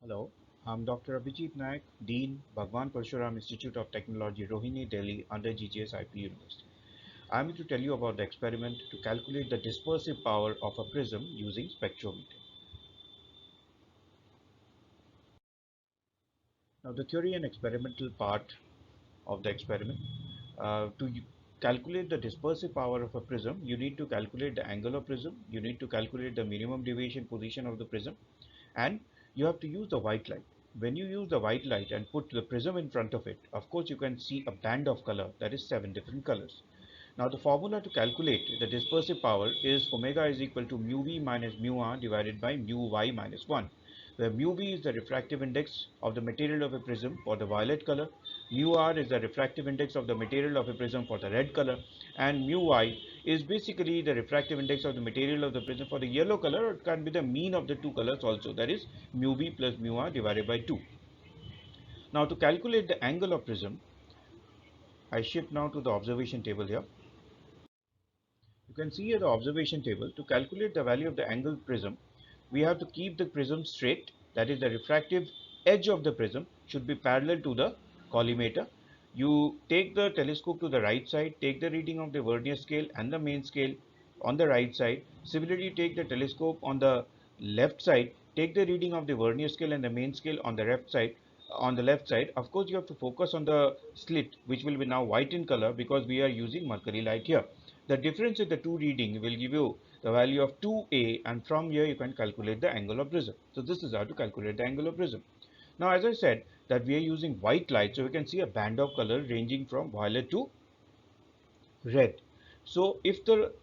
Hello, I'm Dr. Abhijit Naik, Dean, Bhagwan Parshuram Institute of Technology, Rohini, Delhi, under GGS IP University. I'm here to tell you about the experiment to calculate the dispersive power of a prism using spectrometer. Now, the theory and experimental part of the experiment. Calculate the dispersive power of a prism, you need to calculate the angle of prism, you need to calculate the minimum deviation position of the prism, and you have to use the white light. When you use the white light and put the prism in front of it, of course you can see a band of color, that is 7 different colors. Now the formula to calculate the dispersive power is omega is equal to mu v minus mu r divided by mu y minus 1, where mu v is the refractive index of the material of a prism for the violet color, mu r is the refractive index of the material of a prism for the red color, and mu y is basically the refractive index of the material of the prism for the yellow color, or it can be the mean of the two colors also, that is mu v plus mu r divided by 2. Now to calculate the angle of prism, I shift now to the observation table here. You can see here the observation table. To calculate the value of the angle prism, we have to keep the prism straight, that is the refractive edge of the prism should be parallel to the collimator. You take the telescope to the right side, take the reading of the vernier scale and the main scale on the right side. Similarly, take the telescope on the left side, take the reading of the vernier scale and the main scale on the left side. Of course, you have to focus on the slit, which will be now white in color because we are using mercury light here. The difference in the two reading will give you the value of 2a, and from here you can calculate the angle of prism. So this is how to calculate the angle of prism. Now as I said that we are using white light, so we can see a band of color ranging from violet to red. So if the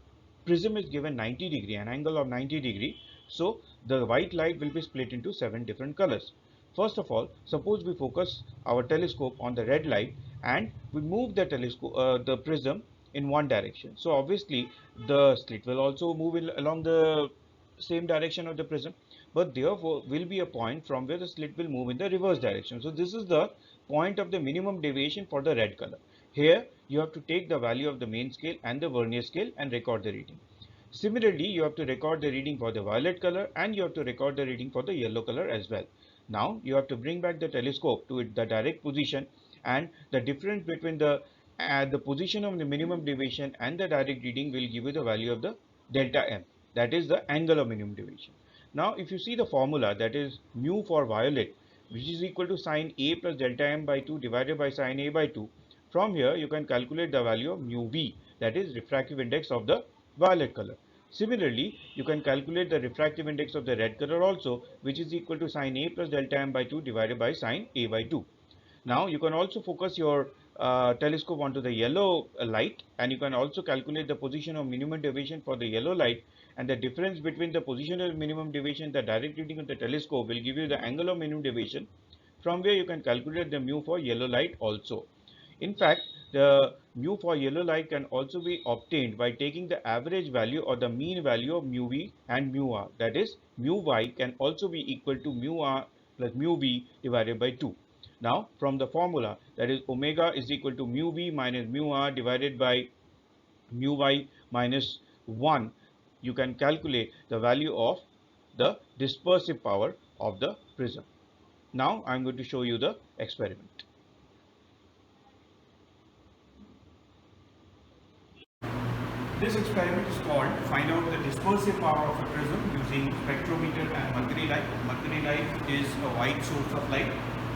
prism is given 90 degree, an angle of 90 degree, so the white light will be split into 7 different colors. First of all, suppose we focus our telescope on the red light and we move the prism in one direction. So obviously the slit will also move along the same direction of the prism, but there will be a point from where the slit will move in the reverse direction. So this is the point of the minimum deviation for the red color. Here you have to take the value of the main scale and the vernier scale and record the reading. Similarly, you have to record the reading for the violet color and you have to record the reading for the yellow color as well. Now you have to bring back the telescope to the direct position, and the difference between the position of the minimum deviation and the direct reading will give you the value of the delta m, that is the angle of minimum deviation. Now if you see the formula, that is mu for violet, which is equal to sine A plus delta m by 2 divided by sine A by 2. From here you can calculate the value of mu v, that is refractive index of the violet color. Similarly, you can calculate the refractive index of the red color also, which is equal to sine A plus delta m by 2 divided by sine A by 2. Now you can also focus your telescope onto the yellow light, and you can also calculate the position of minimum deviation for the yellow light, and the difference between the position of minimum deviation, the direct reading of the telescope will give you the angle of minimum deviation, from where you can calculate the mu for yellow light also. In fact, the mu for yellow light can also be obtained by taking the average value or the mean value of mu v and mu r, that is mu y can also be equal to mu r plus mu v divided by 2. Now from the formula, that is omega is equal to mu v minus mu r divided by mu y minus 1, you can calculate the value of the dispersive power of the prism. Now I am going to show you the experiment. This experiment is called to find out the dispersive power of a prism using spectrometer and mercury light. Mercury light is a white source of light.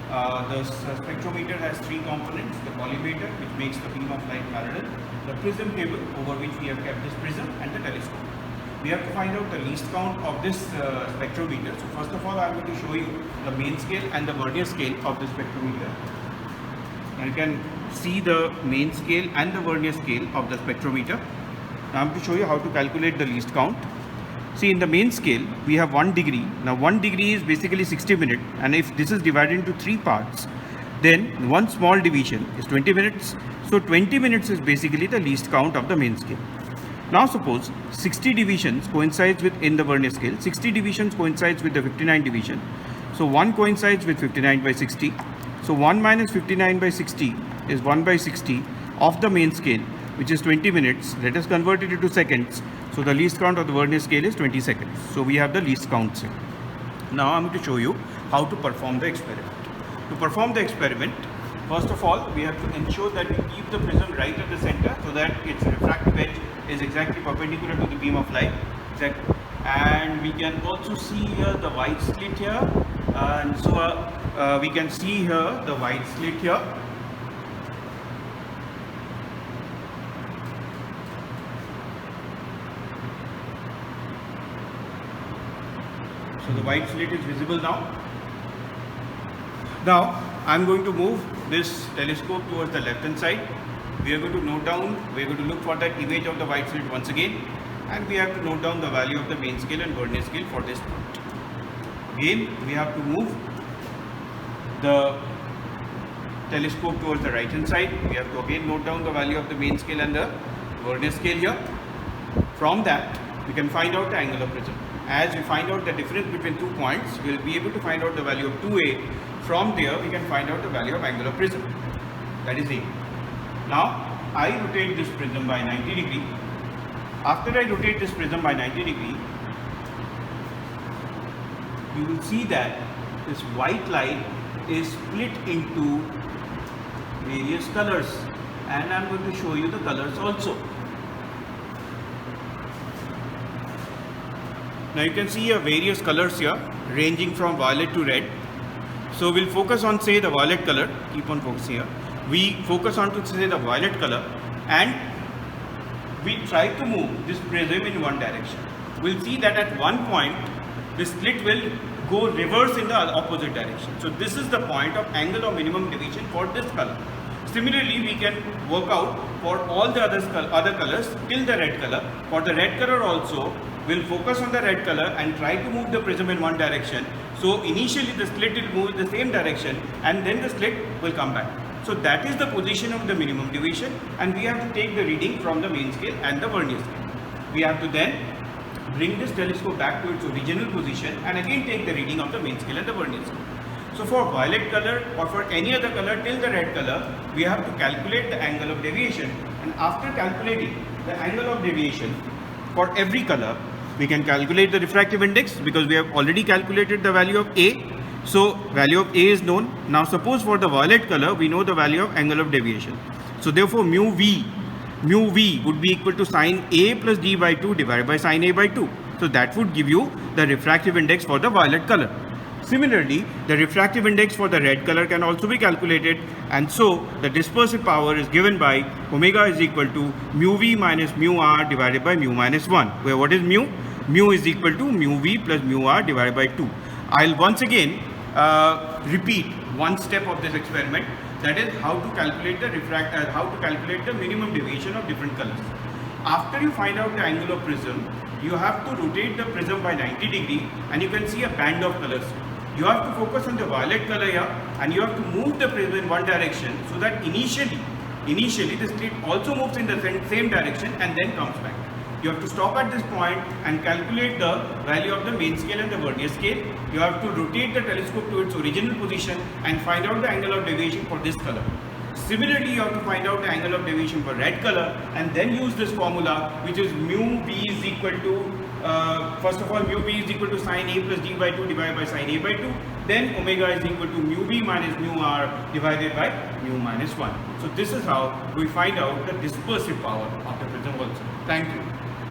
The spectrometer has three components: the collimator, which makes the beam of light parallel, the prism table, over which we have kept this prism, and the telescope. We have to find out the least count of this spectrometer. So first of all, I am going to show you the main scale and the vernier scale of the spectrometer. Now you can see the main scale and the vernier scale of the spectrometer. Now I am to show you how to calculate the least count. See, in the main scale we have 1 degree. Now 1 degree is basically 60 minutes, and if this is divided into 3 parts, then one small division is 20 minutes. So 20 minutes is basically the least count of the main scale. Now suppose 60 divisions coincides with, in the vernier scale, 60 divisions coincides with the 59 division. So 1 coincides with 59 by 60. So 1 minus 59 by 60 is 1 by 60 of the main scale, which is 20 minutes. Let us convert it into seconds. So the least count of the vernier scale is 20 seconds. So we have the least count here. Now I am going to show you how to perform the experiment. To perform the experiment, first of all, we have to ensure that we keep the prism right at the center so that its refractive edge is exactly perpendicular to the beam of light. Exactly. And we can also see here the white slit here, and so we can see here the white slit here. So the white slit is visible now. Now I am going to move this telescope towards the left hand side. We are going to note down, we are going to look for that image of the white slit once again, and we have to note down the value of the main scale and vernier scale for this point. Again, we have to move the telescope towards the right hand side. We have to again note down the value of the main scale and the vernier scale here. From that, we can find out the angle of prism. As we find out the difference between 2 points, we will be able to find out the value of 2A. From there, we can find out the value of angle of prism. That is A. Now, I rotate this prism by 90 degree. After I rotate this prism by 90 degree, you will see that this white light is split into various colors, and I am going to show you the colors also. Now you can see here various colors here ranging from violet to red. So we'll focus on, say, the violet color. Keep on focusing here. We focus on to, say, the violet color, and we try to move this prism in one direction. We'll see that at one point the slit will go reverse in the opposite direction. So this is the point of angle of minimum deviation for this color. Similarly, we can work out for all the other colors till the red color. For the red color also, we'll focus on the red color and try to move the prism in one direction. So initially the slit will move in the same direction, and then the slit will come back. So that is the position of the minimum deviation, and we have to take the reading from the main scale and the vernier scale. We have to then bring this telescope back to its original position and again take the reading of the main scale and the vernier scale. So for violet color or for any other color till the red color, we have to calculate the angle of deviation, and after calculating the angle of deviation for every color, we can calculate the refractive index because we have already calculated the value of A. So value of A is known. Now suppose for the violet color, we know the value of angle of deviation. So therefore mu V would be equal to sine A plus D by 2 divided by sine A by 2. So that would give you the refractive index for the violet color. Similarly, the refractive index for the red color can also be calculated, and so the dispersive power is given by omega is equal to mu V minus mu R divided by mu minus 1, where what is mu? Mu is equal to mu V plus mu R divided by 2. I'll once again repeat one step of this experiment, that is how to calculate the minimum deviation of different colors. After you find out the angle of prism, you have to rotate the prism by 90 degree, and you can see a band of colors. You have to focus on the violet color here, and you have to move the prism in one direction so that initially the slit also moves in the same direction and then comes back. You have to stop at this point and calculate the value of the main scale and the vernier scale. You have to rotate the telescope to its original position and find out the angle of deviation for this color. Similarly, you have to find out the angle of deviation for red color and then use this formula, which is mu p is equal to, first of all, mu p is equal to sine A plus D by 2 divided by sine A by 2. Then omega is equal to mu v minus mu r divided by mu minus 1. So this is how we find out the dispersive power of the prism also. Thank you.